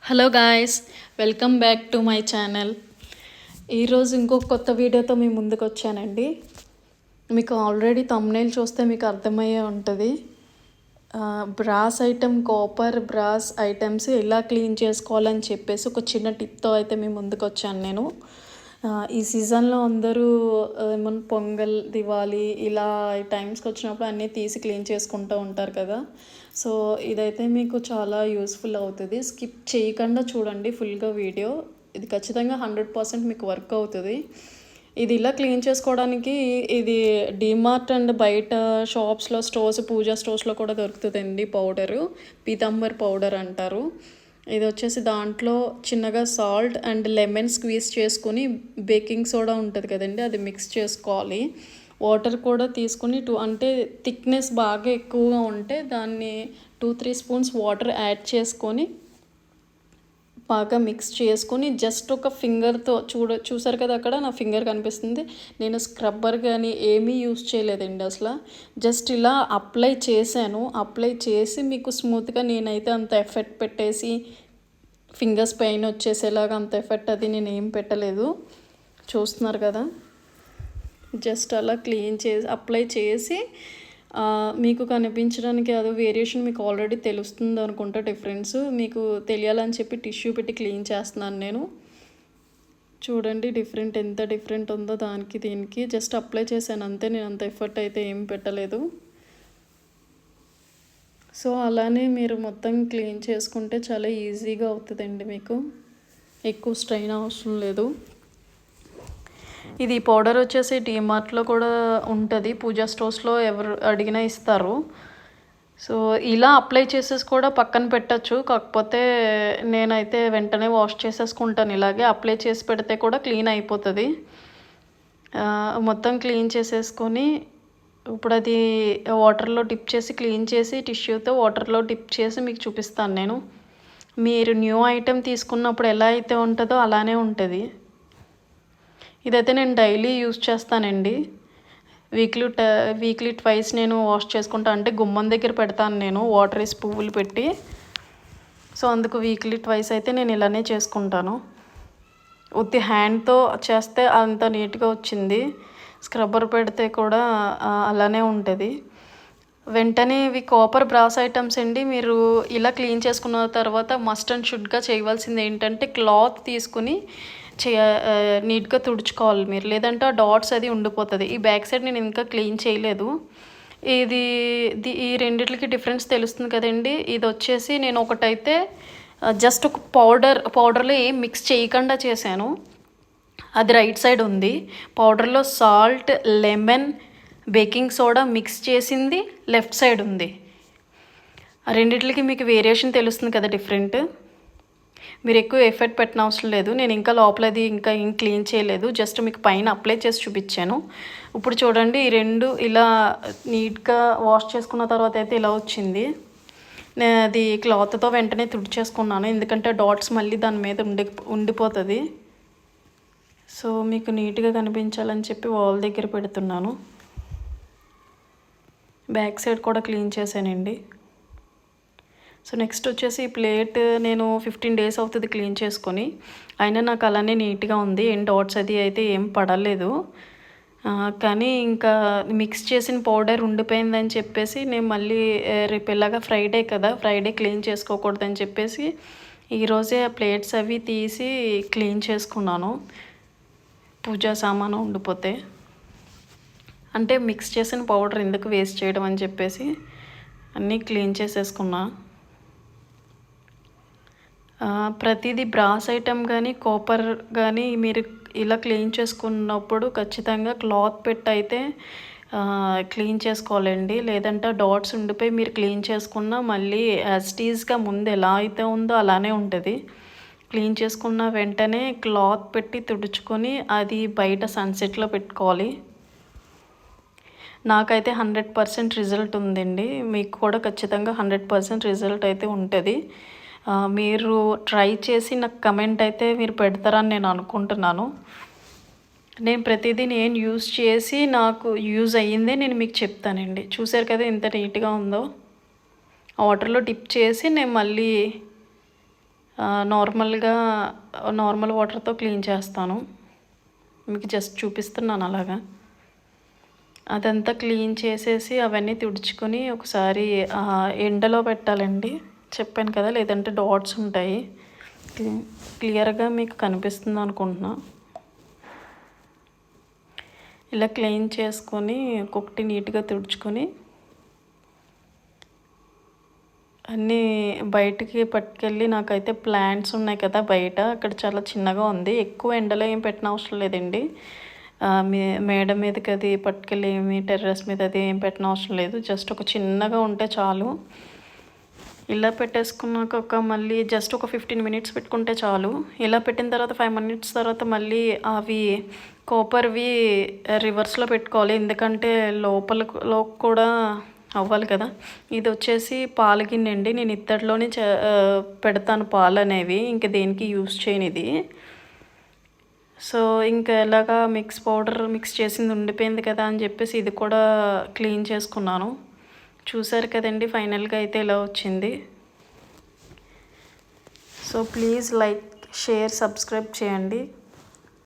Hello guys, welcome back to my channel. ఈరోజు ఇంకొక కొత్త వీడియోతో మీ ముందుకు వచ్చానండి. మీకు ఆల్రెడీ థంబ్నెయిల్ చూస్తే మీకు అర్థమయ్యే ఉంటుంది. Brass item, copper brass items ఎలా క్లీన్ చేసుకోవాలని చెప్పేసి ఒక చిన్న టిప్తో అయితే మీ ముందుకు వచ్చాను నేను. ఈ సీజన్లో అందరూ ఏమన్నా పొంగల్, దివాళీ ఇలా ఈ టైమ్స్కి వచ్చినప్పుడు అన్నీ తీసి క్లీన్ చేసుకుంటూ ఉంటారు కదా. సో ఇదైతే మీకు చాలా యూస్ఫుల్ అవుతుంది. స్కిప్ చేయకుండా చూడండి ఫుల్గా వీడియో. ఇది ఖచ్చితంగా 100% మీకు వర్క్ అవుతుంది. ఇది ఇలా క్లీన్ చేసుకోవడానికి ఇది డీమార్ట్ అండ్ బయట షాప్స్లో, పూజా స్టోర్స్లో కూడా దొరుకుతుందండి పౌడరు. పీతాంబర్ పౌడర్ అంటారు. ఇది వచ్చేసి దాంట్లో చిన్నగా సాల్ట్ అండ్ లెమన్ స్క్వీజ్ చేసుకొని, బేకింగ్ సోడా ఉంటుంది కదండి, అది మిక్స్ చేసుకోవాలి. వాటర్ కూడా తీసుకుని అంటే థిక్నెస్ బాగా ఎక్కువగా ఉంటే దాన్ని 2-3 స్పూన్స్ వాటర్ యాడ్ చేసుకొని బాగా మిక్స్ చేసుకొని జస్ట్ ఒక ఫింగర్తో చూసారు కదా, అక్కడ నా ఫింగర్ కనిపిస్తుంది. నేను స్క్రబ్బర్ కానీ ఏమీ యూస్ చేయలేదండి అసలు. జస్ట్ ఇలా అప్లై చేశాను. అప్లై చేసి మీకు స్మూత్గా, నేనైతే అంత ఎఫెక్ట్ పెట్టేసి ఫింగర్స్ పైన వచ్చేసేలాగా అంత ఎఫెక్ట్ అది నేను ఏం పెట్టలేదు. చూస్తున్నారు కదా, జస్ట్ అలా క్లీన్ చేసి అప్లై చేసి మీకు కనిపించడానికి అది వేరియేషన్ మీకు ఆల్రెడీ తెలుస్తుంది అనుకుంటా. డిఫరెన్స్ మీకు తెలియాలని చెప్పి టిష్యూ పెట్టి క్లీన్ చేస్తున్నాను నేను. చూడండి ఎంత డిఫరెంట్ ఉందో దానికి దీనికి. జస్ట్ అప్లై చేశాను అంతే, నేను అంత ఎఫర్ట్ అయితే ఏం పెట్టలేదు. సో అలానే మీరు మొత్తం క్లీన్ చేసుకుంటే చాలా ఈజీగా అవుతుందండి. మీకు ఎక్కువ స్ట్రెయిన్ అవసరం లేదు. ఇది పౌడర్ వచ్చేసి డీమార్ట్లో కూడా ఉంటుంది, పూజా స్టోర్స్లో ఎవరు అడిగినా ఇస్తారు. సో ఇలా అప్లై చేసేసి కూడా పక్కన పెట్టచ్చు. కాకపోతే నేనైతే వెంటనే వాష్ చేసేసుకుంటాను. ఇలాగే అప్లై చేసి పెడితే కూడా క్లీన్ అయిపోతుంది. మొత్తం క్లీన్ చేసేసుకొని ఇప్పుడు అది వాటర్లో డిప్ చేసి క్లీన్ చేసి టిష్యూతో వాటర్లో డిప్ చేసి మీకు చూపిస్తాను నేను. మీరు న్యూ ఐటెం తీసుకున్నప్పుడు ఎలా అయితే ఉంటుందో అలానే ఉంటుంది. ఇదైతే నేను డైలీ యూజ్ చేస్తానండి. వీక్లీ ట్వైస్ నేను వాష్ చేసుకుంటాను. అంటే గుమ్మం దగ్గర పెడతాను నేను వాటర్ వేసి పువ్వులు పెట్టి. సో అందుకు వీక్లీ ట్వైస్ అయితే నేను ఇలానే చేసుకుంటాను. ఉత్తి హ్యాండ్తో చేస్తే అంత నీట్గా వచ్చింది. స్క్రబ్బర్ పెడితే కూడా అలానే ఉంటుంది. వెంటనే ఇవి కాపర్ బ్రాస్ ఐటమ్స్ అండి. మీరు ఇలా క్లీన్ చేసుకున్న తర్వాత మస్ట్ అండ్ షుడ్గా చేయవలసింది ఏంటంటే క్లాత్ తీసుకుని నీట్గా తుడుచుకోవాలి మీరు, లేదంటే ఆ డాట్స్ అది ఉండిపోతుంది. ఈ బ్యాక్ సైడ్ నేను ఇంకా క్లీన్ చేయలేదు. ఈ రెండిట్లకి డిఫరెన్స్ తెలుస్తుంది కదండి. ఇది వచ్చేసి నేను ఒకటైతే జస్ట్ ఒక పౌడర్లో ఏం మిక్స్ చేయకుండా చేశాను, అది రైట్ సైడ్ ఉంది. పౌడర్లో salt, lemon, baking soda mix చేసింది లెఫ్ట్ సైడ్ ఉంది. ఆ రెండిట్లకి మీకు వేరియేషన్ తెలుస్తుంది కదా, డిఫరెంట్. మీరు ఎక్కువ ఎఫర్ట్ పెట్టిన అవసరం లేదు. నేను ఇంకా లోపలది ఇంకా ఏం క్లీన్ చేయలేదు, జస్ట్ మీకు పైన అప్లై చేసి చూపించాను. ఇప్పుడు చూడండి, ఈ రెండు ఇలా నీట్గా వాష్ చేసుకున్న తర్వాత అయితే ఇలా వచ్చింది. నేను అది క్లాత్తో వెంటనే తుడిచేసుకున్నాను, ఎందుకంటే డాట్స్ మళ్ళీ దాని మీద ఉండిపోతుంది. సో మీకు నీట్గా కనిపించాలని చెప్పి వాల్ దగ్గర పెడుతున్నాను. బ్యాక్ సైడ్ కూడా క్లీన్ చేశానండి. సో నెక్స్ట్ వచ్చేసి ఈ ప్లేట్ నేను 15 days అవుతుంది క్లీన్ చేసుకొని, అయినా నాకు అలానే నీట్గా ఉంది. ఏం డాట్స్ అది అయితే ఏం పడలేదు. కానీ ఇంకా మిక్స్ చేసిన పౌడర్ ఉండిపోయిందని చెప్పేసి నేను మళ్ళీ రేపు ఇలాగా ఫ్రైడే కదా, ఫ్రైడే క్లీన్ చేసుకోకూడదని చెప్పేసి ఈరోజే ప్లేట్స్ అవి తీసి క్లీన్ చేసుకున్నాను. పూజా సామాను ఉండిపోతే, అంటే మిక్స్ చేసిన పౌడర్ ఎందుకు వేస్ట్ చేయడం అని చెప్పేసి అన్నీ క్లీన్ చేసేసుకున్నా. ప్రతిదీ బ్రాస్ ఐటమ్ కానీ కాపర్ కానీ మీరు ఇలా క్లీన్ చేసుకున్నప్పుడు ఖచ్చితంగా క్లాత్ పెట్టి అయితే క్లీన్ చేసుకోవాలండి. లేదంటే డాట్స్ ఉండిపోయి మీరు క్లీన్ చేసుకున్నా మళ్ళీ యాస్టీస్గా ముందు ఎలా అయితే ఉందో అలానే ఉంటుంది. క్లీన్ చేసుకున్న వెంటనే క్లాత్ పెట్టి తుడుచుకొని అది బయట సన్సెట్లో పెట్టుకోవాలి. నాకైతే 100% రిజల్ట్ ఉందండి. మీకు కూడా ఖచ్చితంగా 100% రిజల్ట్ అయితే ఉంటుంది. మీరు ట్రై చేసి నాకు కమెంట్ అయితే మీరు పెడతారని నేను అనుకుంటున్నాను. నేను ప్రతిదీ నేను యూజ్ చేసి నాకు యూజ్ అయ్యిందే నేను మీకు చెప్తానండి. చూసారు కదా ఎంత నీట్గా ఉందో. వాటర్లో డిప్ చేసి నేను మళ్ళీ నార్మల్ వాటర్తో క్లీన్ చేస్తాను. మీకు జస్ట్ చూపిస్తున్నాను అలాగా. అదంతా క్లీన్ చేసేసి అవన్నీ తుడుచుకొని ఒకసారి ఎండలో పెట్టాలండి. చెప్పాను కదా, లేదంటే డాట్స్ ఉంటాయి. క్లియర్గా మీకు కనిపిస్తుంది అనుకుంటున్నా. ఇలా క్లీన్ చేసుకొని ఒక్కొక్కటి నీట్గా తుడుచుకొని అన్నీ బయటికి పట్టుకెళ్ళి, నాకైతే ప్లాంట్స్ ఉన్నాయి కదా బయట, అక్కడ చాలా చిన్నగా ఉంది. ఎక్కువ ఎండలో ఏం పెట్టిన అవసరం లేదండి. మేడ మీదకి అది పట్టుకెళ్ళి టెర్రస్ మీద అది ఏం పెట్టిన అవసరం లేదు. జస్ట్ ఒక చిన్నగా ఉంటే చాలు. ఇలా పెట్టేసుకున్నాక మళ్ళీ జస్ట్ ఒక 15 మినిట్స్ పెట్టుకుంటే చాలు. ఇలా పెట్టిన తర్వాత 5 మినిట్స్ తర్వాత మళ్ళీ అవి కాపర్వి రివర్స్లో పెట్టుకోవాలి, ఎందుకంటే లోపల కూడా అవ్వాలి కదా. ఇది వచ్చేసి పాల గిన్నె అండి. నేను ఇత్తడిలోనే పెడతాను పాలు అనేవి, ఇంకా దేనికి యూస్ చేయను ఇది. సో ఇంకా ఎలాగా పౌడర్ మిక్స్ చేసింది ఉండిపోయింది కదా అని చెప్పేసి ఇది కూడా క్లీన్ చేసుకున్నాను. చూసారు కదండి, ఫైనల్గా అయితే ఇలా వచ్చింది. So please like, share, subscribe చేయండి.